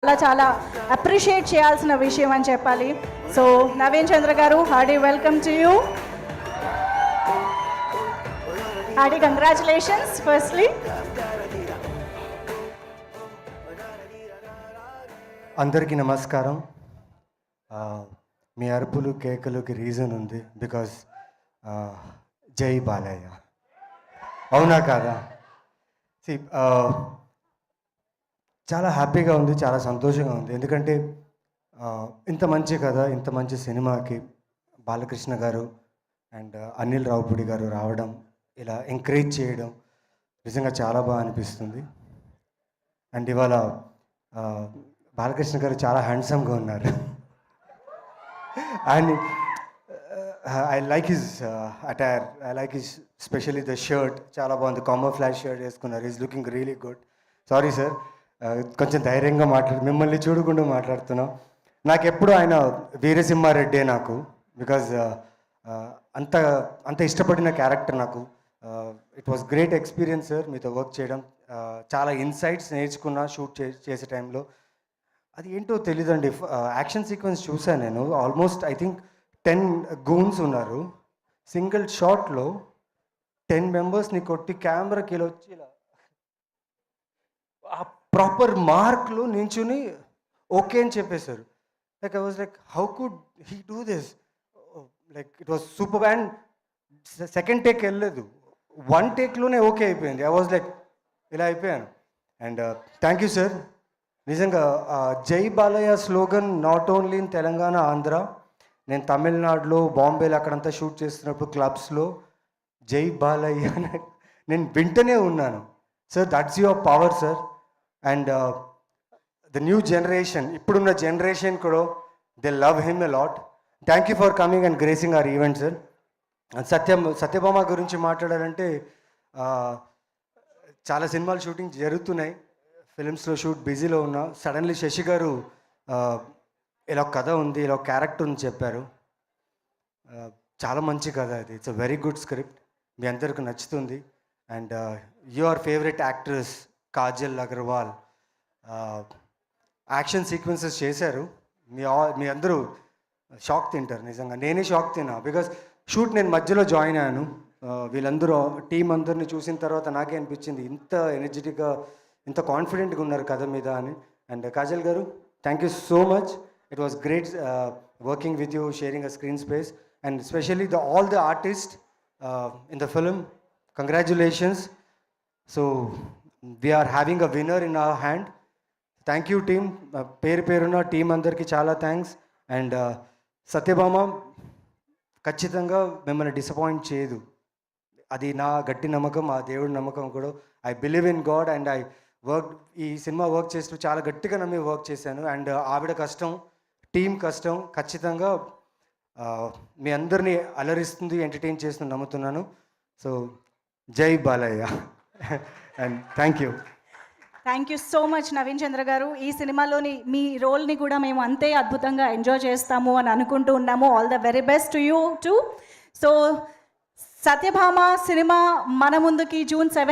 చాలా చాలా అప్రిషియేట్ చేయాల్సిన విషయం అని చెప్పాలి. సో నవీన్ చంద్ర గారు, Hardy welcome to you. Hearty congratulations firstly. అందరికీ నమస్కారం. మీ అరుపులు కేకలుకి రీజన్ ఉంది, బికాజ్ జై బాలయ్య. అవునా కాదా? చాలా హ్యాపీగా ఉంది, చాలా సంతోషంగా ఉంది. ఎందుకంటే ఇంత మంచి కథ, ఇంత మంచి సినిమాకి బాలకృష్ణ గారు అండ్ అనిల్ రావుపూడి గారు రావడం, ఇలా ఎంకరేజ్ చేయడం నిజంగా చాలా బాగా అనిపిస్తుంది. అండ్ ఇవాళ బాలకృష్ణ గారు చాలా హ్యాండ్సమ్గా ఉన్నారు. And I like his attire, I like his specially the shirt. చాలా బాగుంది, కాంబో ఫ్లాష్ షర్ట్ వేసుకున్నారు. Is looking really good. Sorry sir, కొంచెం ధైర్యంగా మిమ్మల్ని చూడకుండా మాట్లాడుతున్నాం. నాకు ఎప్పుడు ఆయన వీరసింహారెడ్డే నాకు, బికాజ్ అంత అంత ఇష్టపడిన క్యారెక్టర్ నాకు. It was great experience sir మీతో వర్క్ చేయడం. చాలా ఇన్సైట్స్ నేర్చుకున్నా షూట్ చేసే టైంలో. అది ఏంటో తెలీదండి, యాక్షన్ సీక్వెన్స్ చూసాను నేను. ఆల్మోస్ట్ ఐ థింక్ 10 గూన్స్ ఉన్నారు. సింగిల్ షాట్లో 10 మెంబర్స్ని కొట్టి కెమెరాకి ఇలా వచ్చి ఇలా ఆ ప్రాపర్ మార్క్లో నించుని ఓకే అని చెప్పేశారు. Like I was like, how could he do this? Like it was super. And second take వెళ్ళలేదు, 1 టేక్లోనే ఓకే అయిపోయింది. ఐ వాజ్ లైక్ ఇలా అయిపోయాను. And thank you sir. నిజంగా జై Balayya slogan not only in Telangana, Andhra, నేను తమిళనాడులో, బాంబేలో అక్కడంతా షూట్ చేస్తున్నప్పుడు క్లబ్స్లో జై బాలయ్య నేను వింటూనే ఉన్నాను. Sir that's your power sir. And the new generation, ఇప్పుడున్న జనరేషన్ కూడా they love him a lot. Thank you for coming and gracing our event sir. Satyabhama గురించి మాట్లాడాలంటే చాలా సినిమాలు షూటింగ్ జరుగుతున్నాయి, ఫిలిమ్స్లో షూట్ బిజీలో ఉన్నా. సడన్లీ శశి గారు ఇలా కథ ఉంది, ఇలా క్యారెక్టర్ ఉంది చెప్పారు. చాలా మంచి కథ అది. It's a very good script, మీ అందరికి నచ్చుతుంది. And your favourite actress Kajal Aggarwal action sequences చేశారు. మీ అందరూ షాక్ తింటారు. నిజంగా నేనే షాక్ తిన్నా, బికాజ్ షూట్ నేను మధ్యలో జాయిన్ అయ్యాను. వీళ్ళందరూ టీం అందరిని చూసిన తర్వాత నాకే అనిపించింది ఇంత ఎనర్జెటిక్గా, ఇంత కాన్ఫిడెంట్గా ఉన్నారు కథ మీద అని. అండ్ కాజల్ గారు, thank you so much. It was great working with you, sharing a screen space. And specially all the artist in the film, congratulations. So we are having a winner in our hand. Thank you team, పేరున team అందరికీ చాలా thanks. And Satyabhama ఖచ్చితంగా మిమ్మల్ని disappoint చేయదు, అది నా గట్టి నమ్మకం, ఆ దేవుడి నమ్మకం కూడా. I believe in God and I work, ఈ సినిమా వర్క్ చేస్తూ చాలా గట్టిగా నమ్మి వర్క్ చేశాను. అండ్ ఆవిడ కష్టం, టీం కష్టం ఖచ్చితంగా మీ అందరినీ అలరిస్తుంది, ఎంటర్టైన్ చేస్తుంది నమ్ముతున్నాను. So Jai Balayya. And thank you so much Naveen Chandra garu. ఈ సినిమాలోని మీ రోల్ని కూడా మేము అంతే అద్భుతంగా ఎంజాయ్ చేస్తాము అని అనుకుంటూ ఉన్నాము. All the very best to you two. So Satyabhama cinema మన ముందుకి June 7